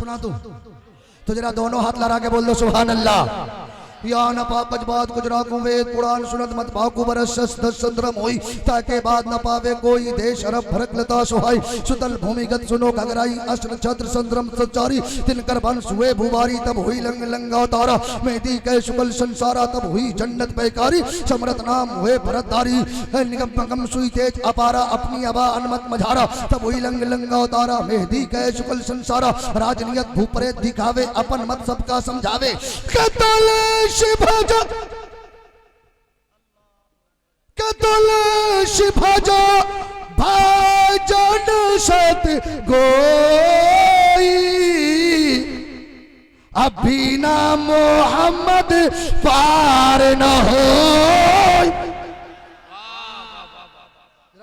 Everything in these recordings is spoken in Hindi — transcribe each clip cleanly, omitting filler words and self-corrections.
सुना दूं तो जरा दोनों हाथ लड़ा के बोल दो सुभान अल्लाह। या न पाकज बात गुजरा को वेद पुराण सुनत मत पाकु बरस दस चंद्रम होई ताके बाद न पावे कोई देश अरब भरक लता सुहाई सुतल भूमिगत सुनो घगराई अष्ट छत्र चंद्रम सचारी तिनकर वंश हुए भुवारी तब हुई लंग लंगा तारा मेहदी कै शुक्ल संसारा तब हुई जन्नत बेकारी समरत नाम हुए भरतधारी निगम पगम सुई तेज अपारा अपनी अबा अनुमत मझारा तब हुई लंग लंगा तारा मेहदी कै शुक्ल संसारा राजनियत भूपरे दिखावे अपन मत सबका समझावे भाजा भाजन सत गोई अभी ना मोहम्मद पार न हो।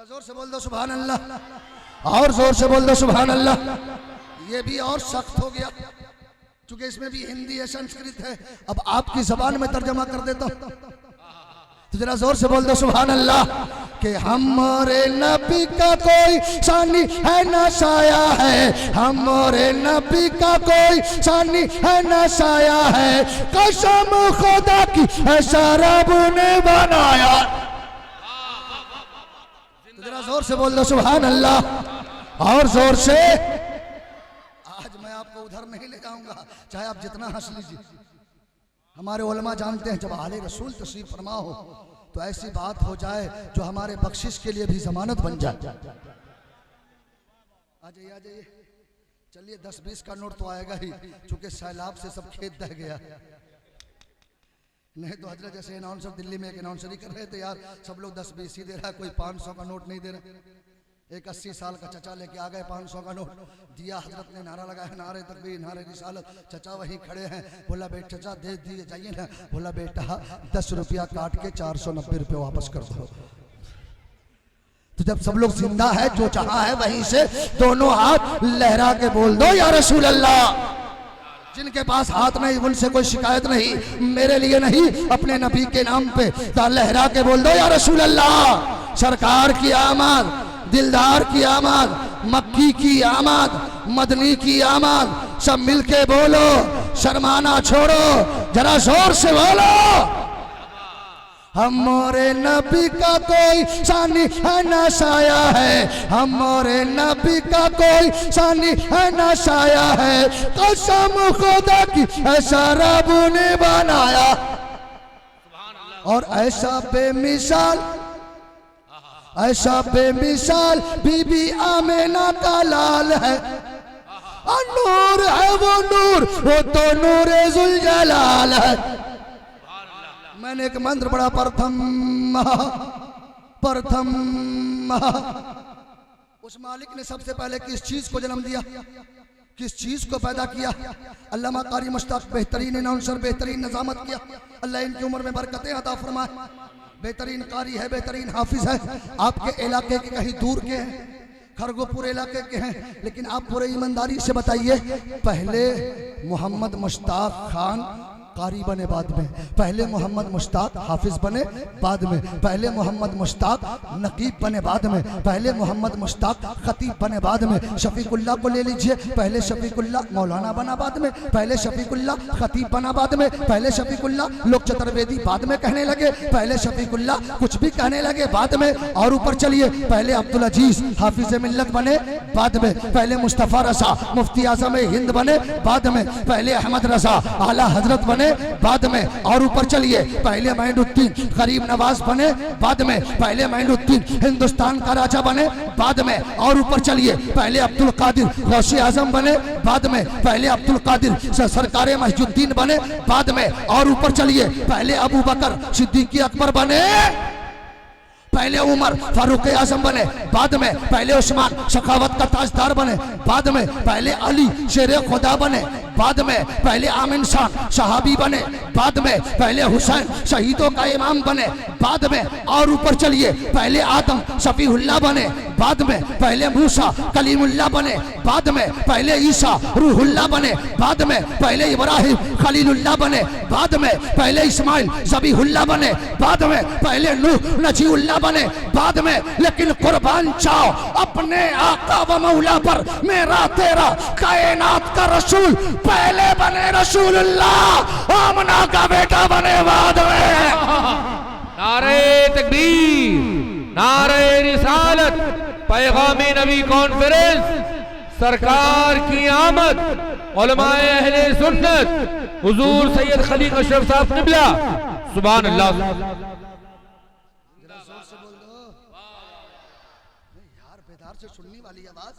जोर से बोल दो सुभान अल्लाह और जोर से बोल दो सुभान अल्लाह। ये भी और सख्त हो गया क्योंकि इसमें भी हिंदी है संस्कृत है। अब आपकी जबान में तर्जमा कर देता हूं तो जरा जोर से बोल दो सुभान अल्लाह कि हमारे नबी का कोई सानी है ना साया है हमारे नबी का कोई सानी है ना साया है कसम खुदा की ऐसा रब ने बनाया। तो जरा जोर से बोल दो सुभान अल्लाह और जोर से। आपको उधर नहीं ले जाऊंगा चाहे आप जितना हंस लीजिए। हमारे उलमा जानते हैं जब आले रसूल तशरीफ फरमा हो तो ऐसी बात हो जाए जो हमारे बख्शिश के लिए भी जमानत बन जाए। आ जाइए चलिए 10-20 का नोट तो आएगा ही क्योंकि सैलाब से सब खेत दह गया। नहीं तो हजरत जैसे अनाउंसर दिल्ली में एक अनाउंसरी कर रहे थे यार सब लोग 10-20 ही दे रहा है कोई 500 का नोट नहीं दे रहे। एक 80 साल का चचा लेके आ गए 500 का नोट दिया हजरत ने नारा लगाया नारे तकबीर नारे रिसालत चचा वहीं खड़े हैं बोला बेटा चचा दे दिए जाइए ना बोला बेटा 10 रुपया काट के 490 रुपये वापस कर दो। तो जब सब लोग जिंदा है जो चाहा है वहीं से दोनों हाथ लहरा के बोल दो या रसूल अल्लाह। जिनके पास हाथ नहीं उनसे कोई शिकायत नहीं मेरे लिए नहीं अपने नबी के नाम पे लहरा के बोल दो या रसूल अल्लाह। सरकार की आमद दिलदार की आमद मक्की की आमद मदनी की आमद सब मिलके बोलो शर्माना छोड़ो जरा जोर से बोलो। हमारे नबी का कोई सानी है ना साया है हमारे नबी का कोई सानी है ना साया है कसम खुदा की ऐसा रब ने बनाया और ऐसा बेमिसाल बीबी आमेना का लाल है नूर है वो तो नूर जुल जलाल है। मैंने एक मंत्र पढ़ा प्रथम उस मालिक ने सबसे पहले किस चीज को जन्म दिया किस चीज को पैदा किया। अल्लामा कारी मुश्ताक बेहतरीन अनाउंसर बेहतरीन निजामत किया अल्लाह इनकी उम्र में बरकतें अता फरमाए। बेहतरीन कारी है बेहतरीन हाफिज है आपके इलाके के कहीं दूर के हैं खरगोपुर इलाके के हैं लेकिन आप पूरे ईमानदारी से बताइए पहले मोहम्मद मुश्ताक खान कारी बने बाद में पहले मोहम्मद मुश्ताक हाफिज बने बाद में पहले मोहम्मद मुश्ताक नकीब बने बाद में पहले मोहम्मद मुश्ताक खतीब बने बाद में शफीकुल्लाह को ले लीजिए पहले शफीकुल्लाह मौलाना बना बाद में पहले शफीकुल्लाह खतीब बना बाद में पहले शफीकुल्लाह लोक चतुर्वेदी बाद में कहने लगे पहले शफीकुल्लाह कुछ भी कहने लगे बाद में और ऊपर चलिए पहले अब्दुल अजीज हाफिज मिल्लत बने बाद में पहले मुस्तफ़ा रसा मुफ्ती आजम हिंद बने बाद में पहले अहमद रजा आला हजरत बने बाद में और ऊपर चलिए पहले मोइनुद्दीन गरीब नवाज बने बाद में पहले मोइनुद्दीन हिंदुस्तान का राजा बने बाद में और ऊपर चलिए पहले अब्दुल कादिर गौसे आजम बने बाद में पहले अब्दुल कादिर सरकारे मस्जिदुद्दीन बने बाद में और ऊपर चलिए पहले अबू बकर सिद्दीकी अकबर बने पहले उमर फारूक आजम बने बाद में पहले उस्मान सखावत का ताजदार बने बाद में पहले अली शेर खुदा बने बाद में पहले आमिन शान सहाबी बने, बाद में पहले हुसैन शहीदों का इमाम बने, बाद में और ऊपर चलिए पहले आदम शफीउल्लाह बने, बाद में पहले मूसा कलीमुल्लाह बने, बाद में पहले ईसा रूहुल्लाह बने, बाद में पहले इब्राहिम खलीलुल्लाह बने, बाद में पहले इस्माइल ज़बीहुल्लाह बने, बाद में पहले नूह नजीउल्लाह बने, बाद में लेकिन कुर्बान जाओ अपने आका व मौला पर, मेरा तेरा कायनात का रसूल पहले बने रसूलुल्लाह, आमना का बेटा बने बाद में। नारे तकबीर, नारे रिसालत, पैगामी नबी कॉन्फ्रेंस, सरकार की आमद, उलमाए अहले सुन्नत हुजूर सैयद खलीक अशरफ साहब क़िबला, सुभान अल्लाह। यार बेदार से सुनने वाली आवाज।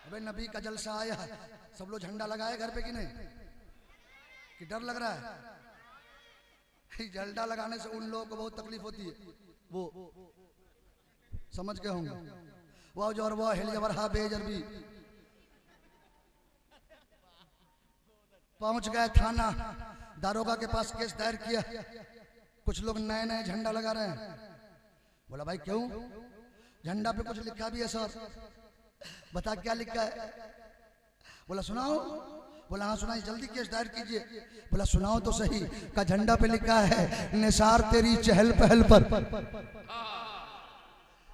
अबे नबी का जलसा आया है, सब लोग झंडा लगाए घर पे कि नहीं, कि डर लग रहा है? झंडा लगाने से उन लोगों को बहुत तकलीफ होती है, वो समझ गए होंगे। वाह जो वाह हिलजबरहा बेजरबी पहुंच गए थाना, दारोगा के पास केस दायर किया। कुछ लोग नए नए झंडा लगा रहे हैं। बोला भाई क्यों? झंडा पे कुछ लिखा भी है सर। बता क्या लिखा है? बोला सुनाओ। बोला हाँ सुनाई, जल्दी केस दायर कीजिए। बोला सुनाओ तो सही। का झंडा पे लिखा है निसार तेरी चहल पहल पर,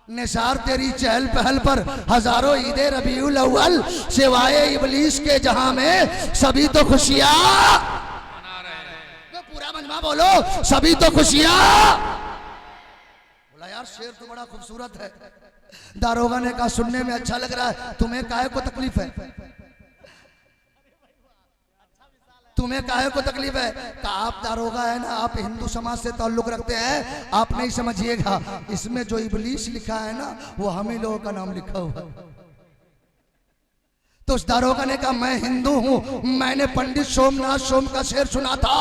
निसार तेरी चहल पहल पर हजारों ईदे रबीउल अव्वल, सिवाय इबलीस के जहां में सभी तो खुशियां, पूरा मजमा बोलो सभी तो खुशियां। बोला यार शेर तो बड़ा खूबसूरत है। दारोगा ने कहा सुनने में अच्छा लग रहा है, तुम्हें काहे को तकलीफ है? तुम्हें काहे को तकलीफ है? कि आप दारोगा है ना, आप हिंदू समाज से ताल्लुक रखते हैं, आप नहीं समझिएगा। इसमें जो इबलीस लिखा है ना, वो हम ही लोगों का नाम लिखा हुआ है। तो उस दारोगा ने कहा मैं हिंदू हूं, मैंने पंडित सोमनाथ सोम का शेर सुना था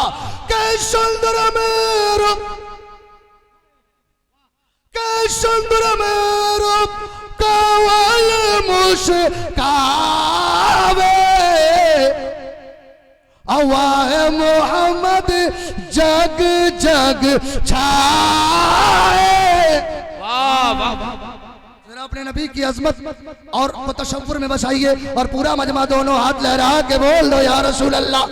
कि सुंदर मेरो, के सुंदर मेरो कवल मुस्कावे, अवाह मोहम्मद जग जग छाए। वाह वाह। जरा अपने नबी की अजमत और को तशव्वुर में बसाइए और पूरा मजमा दोनों हाथ लहरा के बोल दो या रसूल अल्लाह।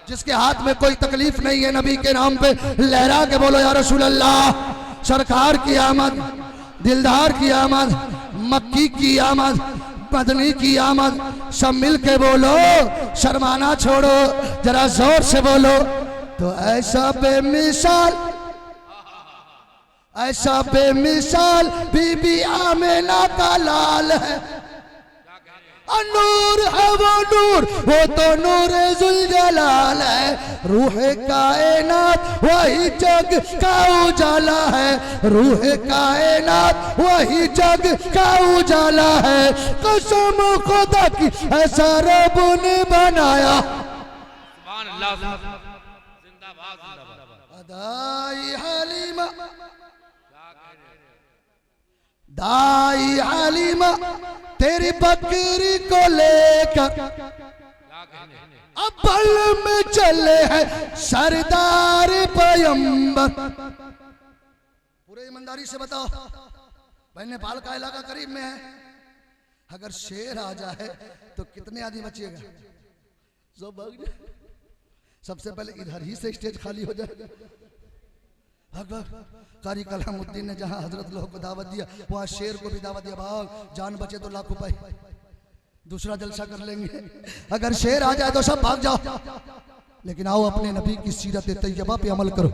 जिसके हाथ में कोई तकलीफ नहीं है नबी के नाम पे लहरा के बोलो या रसूल अल्लाह। सरकार की आमद, दिलदार की आमद, मक्की की आमद, मदनी की आमद, सब मिल के बोलो, शर्माना छोड़ो, जरा जोर से बोलो। तो ऐसा बेमिसाल, ऐसा बेमिसाल बीबी आमिना का लाल है, नूर है वो नूर, वो तो नूर जुलजलाल है। रूह कायनात वही जग का उजाला है, रूह कायनात वही जग का उजाला है। कसम खुदा की ऐसा रब ने बनाया। सुभान अल्लाह, जिंदाबाद जिंदाबाद। दाई हलीमा, दाई हलीमा तेरी बकरी को लेकर अब बल में चले हैं सरदार पैगंबर। पूरे ईमानदारी से बताओ भाई, नेपाल का इलाका करीब में है, अगर शेर आ जाए तो कितने आदमी बचिएगा? सब भाग जाए। सबसे पहले इधर ही से स्टेज खाली हो जाएगा। कारी कलामुद्दीन ने जहां हजरत लोगों को दावत दिया, वहां शेर को भी दावत दिया, भाग जान बचे तो लाख रुपए, दूसरा जलसा कर लेंगे। अगर शेर आ जाए तो सब भाग जाओ, लेकिन आओ अपने नबी की सीरत तैयबा पे अमल करो।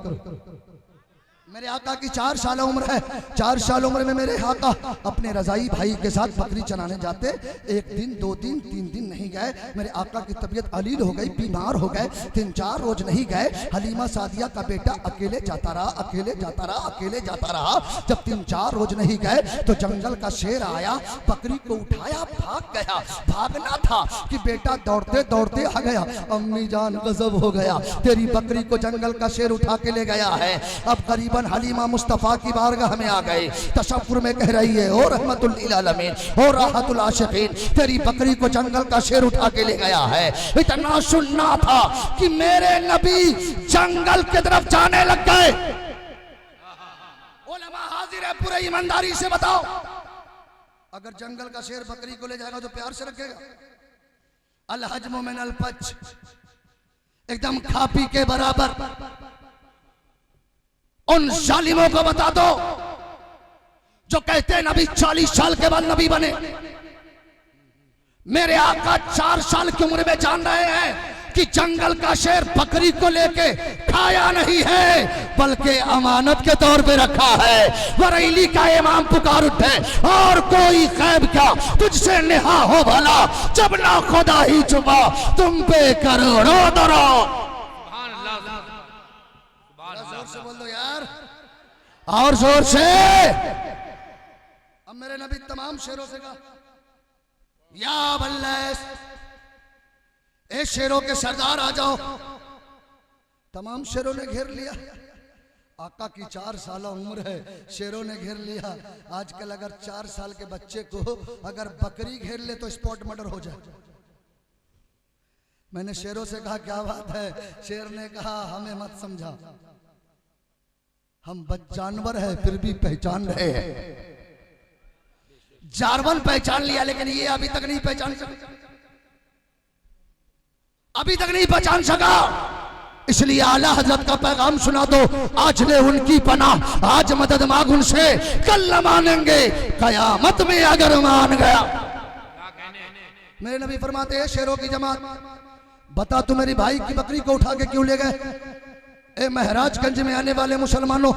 मेरे आका की 4 साल उम्र है, 4 साल उम्र में मेरे आका अपने रजाई भाई के साथ बकरी चराने जाते। 1 दिन 2 दिन 3 दिन नहीं गए, मेरे आका की तबीयत अलील हो गई, बीमार हो गए, 3-4 रोज नहीं गए। हलीमा सादिया का बेटा अकेले जाता रहा, अकेले जाता रहा, अकेले जाता रहा। जब 3-4 रोज नहीं गए तो जंगल का शेर आया, बकरी को उठाया, भाग गया। भागना था कि बेटा दौड़ते दौड़ते आ गया। अम्मी जान गजब हो गया, तेरी बकरी को जंगल का शेर उठा के ले गया है। अब करीबन हलीमा मुस्तफा की बारगाह में आ गए, तशव्वुर में कह रही है, ओ रहमतुल लिल आलमीन, ओ राहतुल आशिकीन, तेरी बकरी को जंगल का शेर उठा के ले गया है। इतना सुनना था कि मेरे नबी जंगल की तरफ जाने लग गए। उलमा हाजिर है, पूरे ईमानदारी से बताओ, अगर जंगल का शेर बकरी को ले जाएगा तो प्यार से रखेगा? अल हजमु मिनल फज, एकदम खा पी के बराबर। उन जालिमों को बता दो जो कहते हैं नबी 40 साल के बाद नबी बने। मेरे आका 4 साल की उम्र में जान रहे हैं कि जंगल का शेर बकरी को लेके खाया नहीं है बल्कि अमानत के तौर पे रखा है। बरेली का इमाम पुकार उठे, और कोई खैब क्या तुझसे नेहा हो भला, जब ना खुदा ही छुपा तुम पे करोड़ों दरो। जोर से बोल दो यार, और जोर से। अब मेरे नबी तमाम शेरों से कहा, या बल्लेस, ए शेरों के सरदार आ जाओ। तमाम शेरों ने घेर लिया। आका की 4 साल उम्र है, शेरों ने घेर लिया। आजकल अगर 4 साल के बच्चे को अगर बकरी घेर ले तो स्पॉट मर्डर हो जाए। मैंने शेरों से कहा क्या बात है? शेर ने कहा हमें मत समझा, हम जानवर है फिर भी पहचान रहे हैं। जारवन पहचान लिया लेकिन ये अभी तक नहीं पहचान सका, अभी तक नहीं पहचान सका। इसलिए आला हजरत का पैगाम सुना दो, आज ले उनकी पनाह, आज मदद मांग उनसे, कल न मानेंगे कयामत में अगर मान गया। मेरे नबी फरमाते हैं शेरों की जमात, बता तू मेरी भाई की बकरी को उठा के क्यों ले गए? ए महराजगंज में आने वाले मुसलमानों,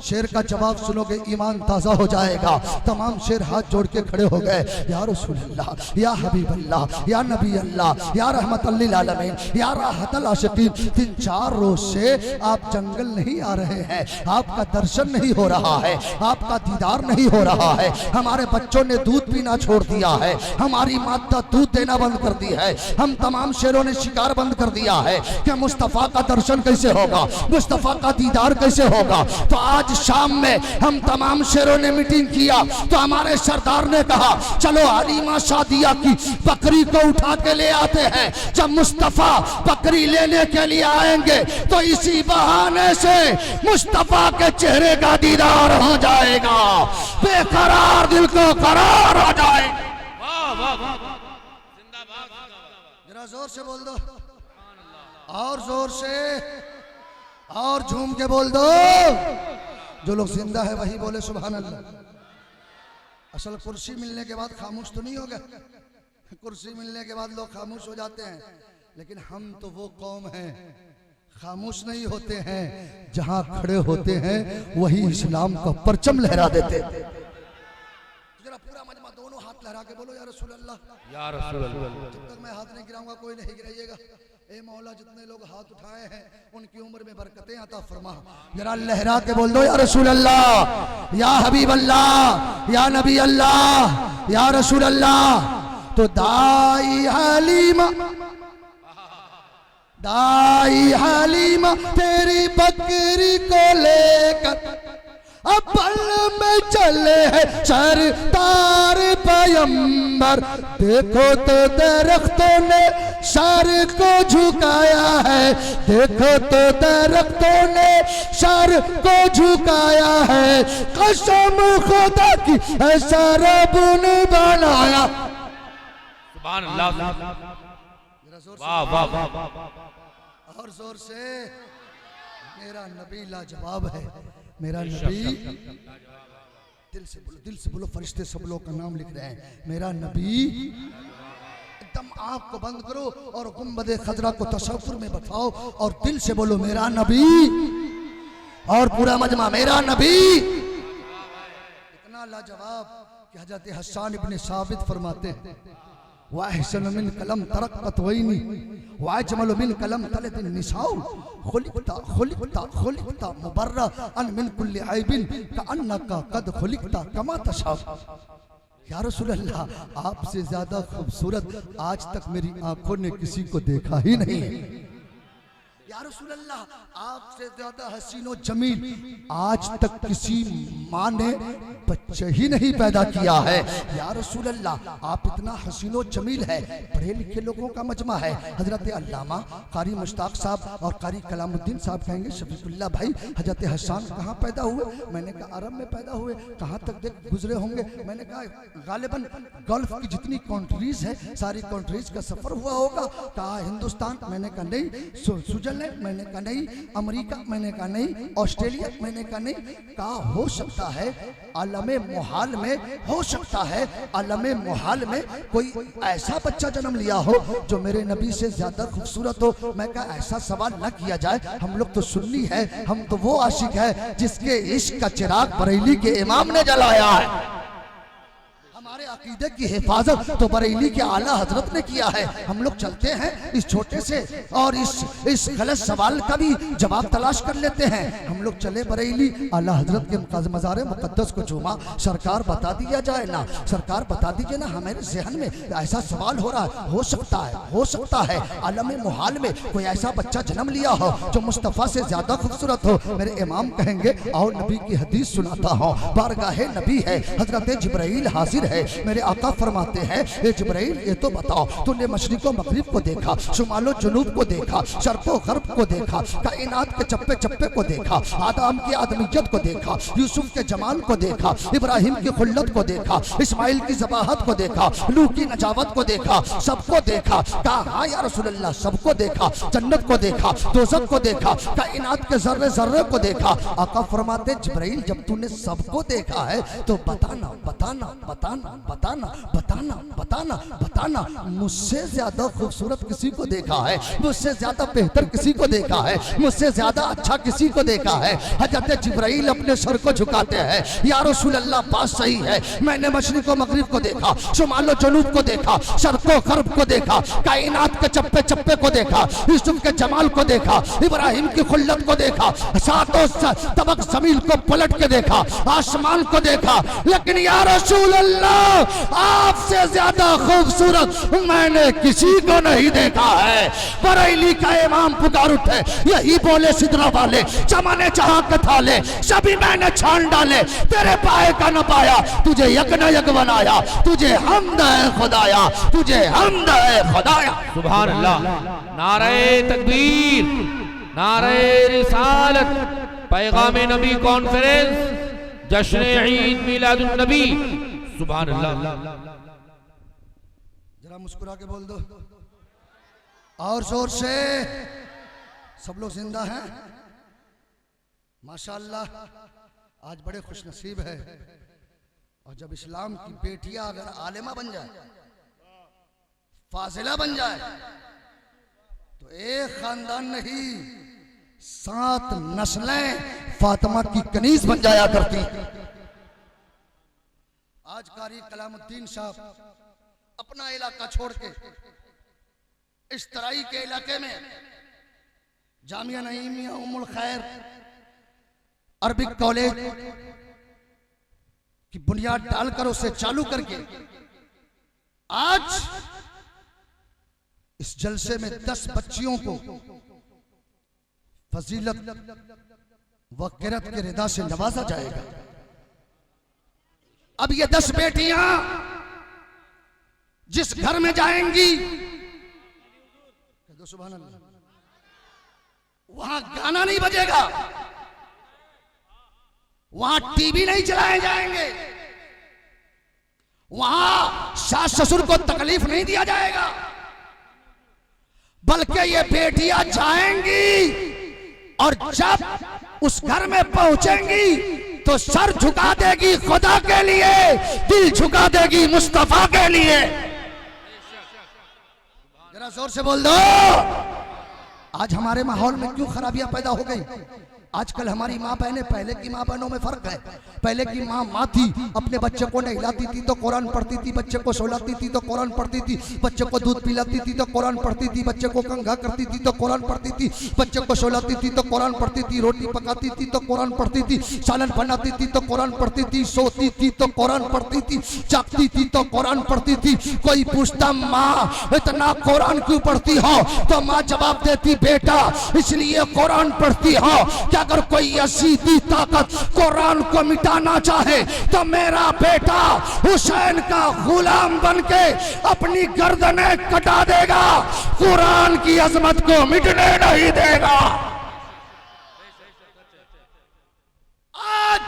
शेर का जवाब सुनोगे ईमान ताजा हो जाएगा। तमाम शेर हाथ जोड़ के खड़े हो गए, या रसूल अल्लाह, या हबीब अल्लाह, या नबी अल्लाह, या रहमतल लिल आलमीन, या राहतल आशिकीन, 3-4 रोज से आप जंगल नहीं आ रहे हैं, आपका दर्शन नहीं हो रहा है, आपका दीदार नहीं हो रहा है। हमारे बच्चों ने दूध पीना छोड़ दिया है, हमारी माता दूध देना बंद कर दी है, हम तमाम शेरों ने शिकार बंद कर दिया है कि मुस्तफा का दर्शन कैसे होगा, मुस्तफा का दीदार कैसे होगा। तो आज शाम में हम तमाम शेरों ने मीटिंग किया तो हमारे सरदार ने कहा चलो हलीमा शादिया की बकरी को उठा के ले आते हैं। जब मुस्तफा बकरी लेने के लिए आएंगे तो इसी बहाने से मुस्तफा के चेहरे का दीदार हो जाएगा, बेकरार दिल को करार हो जाएगा। जरा जोर से बोल दो, और जोर से, और झूम के बोल दो। जो लोग जिंदा है वही बोले सुभान अल्लाह। असल कुर्सी मिलने के बाद खामोश तो नहीं हो गए, कुर्सी मिलने के बाद लोग खामोश हो जाते हैं, लेकिन हम तो वो कौम हैं खामोश नहीं होते हैं, जहां खड़े होते हैं वही इस्लाम का परचम लहरा देते। जरा पूरा मजमा दोनों हाथ लहरा के बोलो या रसूल अल्लाह, या रसूल अल्लाह। जब तक मैं हाथ नहीं गिराऊंगा कोई नहीं गिराइएगा। ए मौला जितने लोग हाथ उठाए हैं उनकी उम्र में बरकतें अता फरमा। जरा लहरा के बोल दो या रसूल अल्लाह, या हबीब अल्लाह, या नबी अल्लाह, या रसूल अल्लाह। तो दाई हलीमा, दाई हलीमा तेरी बकरी को लेकर अब पल में चले हैं सरदार पैगंबर। देखो तो दरख्तों ने सर को झुकाया है, देखो तो दरख्तों ने सर को झुकाया है, कसम खुदा की ऐसा रब ने बनाया। सुभान अल्लाह, वाह वाह वाह, और जोर से, मेरा नबी लाजवाब है, मेरा नबी। दिल से बोलो, दिल से बोलो, फरिश्ते सब लोग का नाम लिख रहे हैं। मेरा नबी, एकदम आंख को बंद करो और गुंबदे खजरा को तसव्वुर में बताओ और दिल से बोलो मेरा नबी, और पूरा मजमा मेरा नबी। इतना लाजवाब कि हजरत हसन इब्ने साबित फरमाते हैं वाहसन मिन कलम तरक्कत वैनी वाजमल मिन कलम तलत निसाउ खुलिकता खुलिकता खुलिकता मुबर्रअन मिन कुल्ली ऐबिन कअन्नका कद खुलिकता कमा तशा। या रसूल अल्लाह, आपसे ज्यादा खूबसूरत आज तक मेरी आंखों ने किसी को देखा ही नहीं। या रसूल अल्लाह आपसे ज्यादा हसीनो जमील आज तक किसी माँ ने बच्चे ही नहीं पैदा किया है। या रसूल अल्लाह आप इतना हसीनो जमील है, पढ़े लिखे लोगों का मजमा है। हजरत अल्लामा कारी मुश्ताक साहब और कारी कलामुद्दीन साहब कहेंगे शफीकुल्लाह भाई हजरत हसन कहाँ पैदा हुए? मैंने कहा अरब में पैदा हुए। कहाँ तक देख गुजरे होंगे? मैंने कहा गालिबन गल्फ की जितनी कंट्रीज है सारी कंट्रीज का सफर हुआ होगा। कहा हिंदुस्तान? मैंने कहा नहीं। स्विट्जरलैंड? मैंने कहा नहीं। अमेरिका? मैंने कहा नहीं। ऑस्ट्रेलिया? मैंने कहा नहीं। कहा हो सकता है आलमे मुहाल में, हो सकता है आलमे मुहाल में कोई ऐसा बच्चा जन्म लिया हो जो मेरे नबी से ज्यादा खूबसूरत हो। मैं कहा ऐसा सवाल न किया जाए, हम लोग तो सुन्नी है, हम तो वो आशिक है जिसके इश्क का चिराग बरेली के इमाम ने जलाया है। हमारे अकीदे की हिफाजत तो बरेली के आला हजरत ने किया है। हम लोग चलते हैं इस छोटे से और इस गलत सवाल का भी जवाब तलाश कर लेते हैं। हम लोग चले बरेली, आला हजरत के मज़ार मुक़द्दस को चूमा। सरकार बता दिया जाए ना, सरकार बता दीजिए ना, हमारे जहन में ऐसा सवाल हो रहा है। हो सकता है आलम मुहाल में कोई ऐसा बच्चा जन्म लिया हो जो मुस्तफ़ा से ज्यादा खूबसूरत हो। मेरे इमाम कहेंगे और नबी की हदीस सुनाता हूँ। बारगाहे नबी है, हजरत जिब्राइल हाजिर है। मेरे आका फरमाते हैं ये जिब्राइल ये तो बताओ तूने मशरिक़ व मगरिब को देखा, शुमालो जुनूब को देखा, शर्क़ो गर्ब को देखा, कायनात के चप्पे चप्पे को देखा, आदम की आदमियत को देखा, यूसुफ के जमाल को देखा, इब्राहिम की खुल्लत को देखा, इस्माइल की ज़बाहत को देखा, नूह की नजावत को देखा, सबको देखा। कहा हाँ या रसूल अल्लाह सबको देखा। जन्नत को देखा, दोज़ख को देखा, कायनात के जर्रे जर्रे को देखा। आका फरमाते जिब्राइल जब तूने सबको देखा है तो बताना बताना बताना बताना बताना बताना बताना मुझसे ज्यादा खूबसूरत किसी को देखा है, मुझसे ज्यादा बेहतर किसी को देखा है, मुझसे ज्यादा अच्छा किसी को देखा है। हजरत जिब्राइल अपने सर को झुकाते हैं। या रसूल अल्लाह बात सही है, मैंने मशरिक़ व मगरिब को देखा, शुमालो जुनूब को देखा, शर्क़ो गर्ब को देखा, कायनात के चप्पे चप्पे को देखा, यूसुफ के जमाल को देखा, इब्राहिम की खुल्लत को देखा, सातों तबक ज़मीन को पलट के देखा, आसमान को देखा। लेकिन या रसूल अल्लाह आपसे ज्यादा खूबसूरत मैंने किसी को नहीं देखा है। बरेली का इमाम पुकार उठे, यही बोले सिदरा वाले चमने चाह के थाले सभी मैंने छान डाले, तेरे पाए का न पाया, तुझे यक न यक बनाया, तुझे हमद है खुदाया, तुझे हमद है खुदाया। सुभान अल्लाह। नारे तकबीर, नारे रिसालत, पैगाम नबी कॉन्फ्रेंस, जश्न ईद मिलादुन नबी। सुभान अल्लाह। जरा मुस्कुरा के बोल दो और जोर से। सब लोग जिंदा हैं माशाअल्लाह। आज बड़े खुशनसीब है। और जब इस्लाम की बेटियां अगर आलिमा बन जाए, फाजिला बन जाए, तो एक खानदान नहीं 7 नस्लें फातिमा की कनीज बन जाया करती। आज कारी कलामुद्दीन साहब अपना इलाका छोड़ के इस तराई के इलाके में जामिया नईमिया उम्मुल खैर अरबिक कॉलेज की बुनियाद डालकर उसे चालू करके आज इस जलसे में 10 बच्चियों को फजीलत व गिरत के रिदा से नवाजा जाएगा। अब ये 10 बेटियां जिस घर में जाएंगी, सुभान अल्लाह, वहां गाना नहीं बजेगा, वहां टीवी नहीं चलाए जाएंगे, वहां सास ससुर को तकलीफ नहीं दिया जाएगा, बल्कि ये बेटियां जाएंगी और जब उस घर में पहुंचेंगी तो सर झुका देगी खुदा के लिए, दिल झुका देगी मुस्तफा के लिए। जरा जोर से बोल दो। आज हमारे माहौल में क्यों खराबियां पैदा हो गई? आजकल हमारी माँ बहनें, पहले की माँ बहनों में फर्क है। पहले की माँ थी, अपने बच्चे को नहलाती थी तो कुरान पढ़ती थी, बच्चे को सोलाती थी तो कुरान पढ़ती थी, बच्चे को दूध पिलाती थी तो कुरान पढ़ती थी, बच्चे को कंघा करती थी तो कुरान पढ़ती थी, बच्चे को सोलाती थी तो कुरान पढ़ती थी, रोटी पकाती थी तो कुरान पढ़ती थी, सालन बनाती थी तो कुरान पढ़ती थी, सोती थी तो कुरान पढ़ती थी, जागती थी तो कुरान पढ़ती थी। कोई पूछता माँ इतना कुरान क्यों पढ़ती हो, तो माँ जवाब देती बेटा इसलिए कुरान पढ़ती हो कि अगर कोई यजीदी ताकत कुरान को मिटाना चाहे तो मेरा बेटा हुसैन का गुलाम बनके अपनी गर्दनें कटा देगा, कुरान की अजमत को मिटने नहीं देगा। आज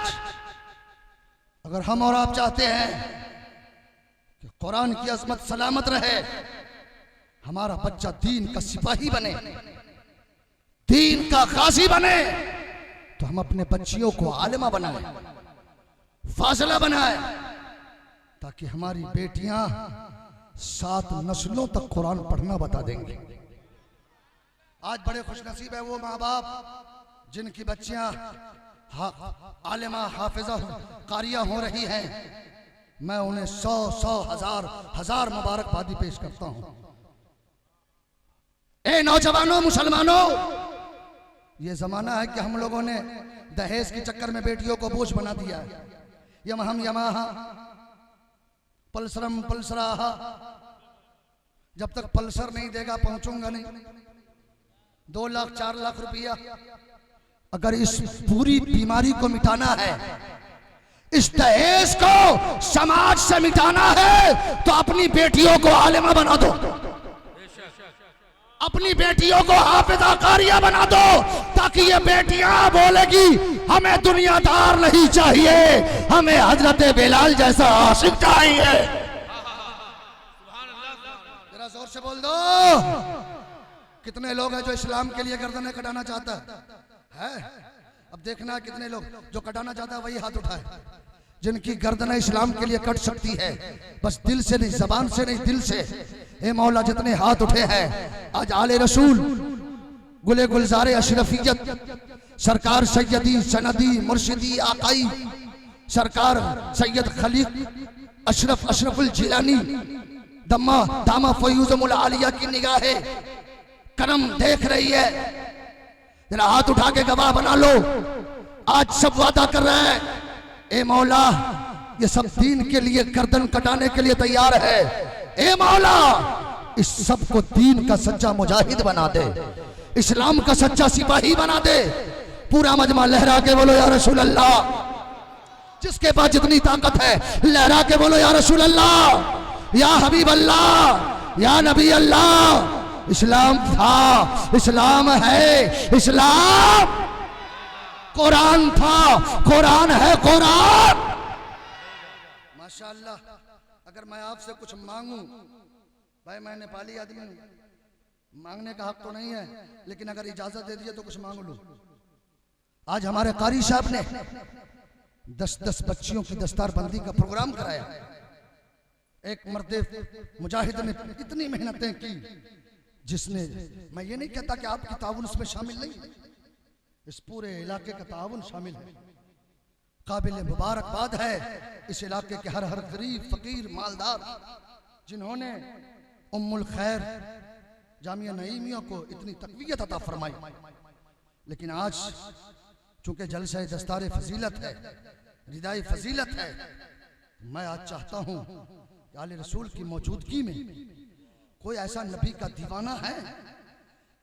अगर हम और आप चाहते हैं कि कुरान की अजमत सलामत रहे, हमारा बच्चा दीन का सिपाही बने, दीन का गाजी बने, तो हम अपने बच्चियों को आलिमा बनाएं, फाजिला बनाएं, ताकि हमारी बेटियां 7 नस्लों तक कुरान पढ़ना बता देंगी। आज बड़े खुशनसीब है वो माँ बाप जिनकी बच्चियां आलिमा हाफिजा कारिया हो रही हैं। मैं उन्हें 100 हजार मुबारकबादी पेश करता हूं। ए नौजवानों, मुसलमानों, ये जमाना है कि हम लोगों ने दहेज के चक्कर में बेटियों को बोझ बना दिया है। यमाहा पल्सरम पल्सराहा, जब तक पल्सर नहीं देगा पहुंचूंगा नहीं। 2 लाख 4 लाख रुपया, अगर इस पूरी बीमारी को मिटाना है, इस दहेज को समाज से मिटाना है, तो अपनी बेटियों को आलिमा बना दो, अपनी बेटियों को हाफिजा कारिया बना दो, ताकि ये बेटियां बोलेगी हमें दुनियादार नहीं चाहिए, हमें हजरत बिलाल जैसा आशिक चाहिए। जरा जोर से बोल दो। कितने लोग हैं जो इस्लाम के लिए गर्दनें कटाना चाहता है? अब देखना कितने लोग जो कटाना चाहता है वही हाथ उठाए, जिनकी गर्दनें इस्लाम के लिए कट सकती है, बस दिल से नहीं, जबान से नहीं, दिल से। ए मौला, जितने हाथ उठे हैं आज आले रसूल गुले गुलजारे अशरफियत सरकार सैयदी सनदी मुर्शिदी आकाई सरकार सैयद खलीक अशरफुल जिलानी दामा फयूज़ुल आलिया की निगाहें करम देख रही है। जरा हाथ उठा के गवाह बना लो। आज सब वादा कर रहे हैं, ए मौला ये सब दीन के लिए गर्दन कटाने के लिए तैयार है। ए मौला इस सब को दीन का सच्चा मुजाहिद बना दे, इस्लाम का सच्चा सिपाही बना दे। पूरा मजमा लहरा के बोलो या रसूल अल्लाह। जिसके पास जितनी ताकत है लहरा के बोलो या रसूल अल्लाह, या हबीब अल्लाह, या नबी अल्लाह। इस्लाम था, इस्लाम है, इस्लाम कुरान था, कुरान है, कुरान। माशाअल्लाह। अगर मैं आपसे कुछ मांगूं, भाई मैं नेपाली आदमी हूं, मांगने का हक तो नहीं है, लेकिन अगर इजाजत दे दीजिए तो कुछ मांग लूं। आज हमारे कारी साहब ने 10-10 बच्चियों की दस्तारबंदी का प्रोग्राम कराया। एक मर्दे मुजाहिद ने इतनी मेहनतें की, जिसने, मैं ये नहीं कहता कि आपकी ताउन उसमें शामिल नहीं, इस पूरे इलाके का ताउन शामिल है। काबिल मुबारकबाद है इस इलाके के हर गरीब फकीर मालदार, जिन्होंने उम्मुल खैर जामिया नईमिया को इतनी तकवीयत अता फरमाई। लेकिन आज चूंकि जलसा दस्तार फजीलत है, रिदाई फजीलत है, मैं आज चाहता हूं कि आले रसूल की मौजूदगी में कोई ऐसा नबी का दीवाना है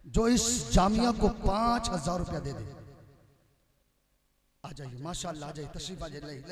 जो इस जामिया को 5000 रुपया दे दे। आ जाइए, माशाअल्लाह, आ जाइए, तशरीफ आ जाइए।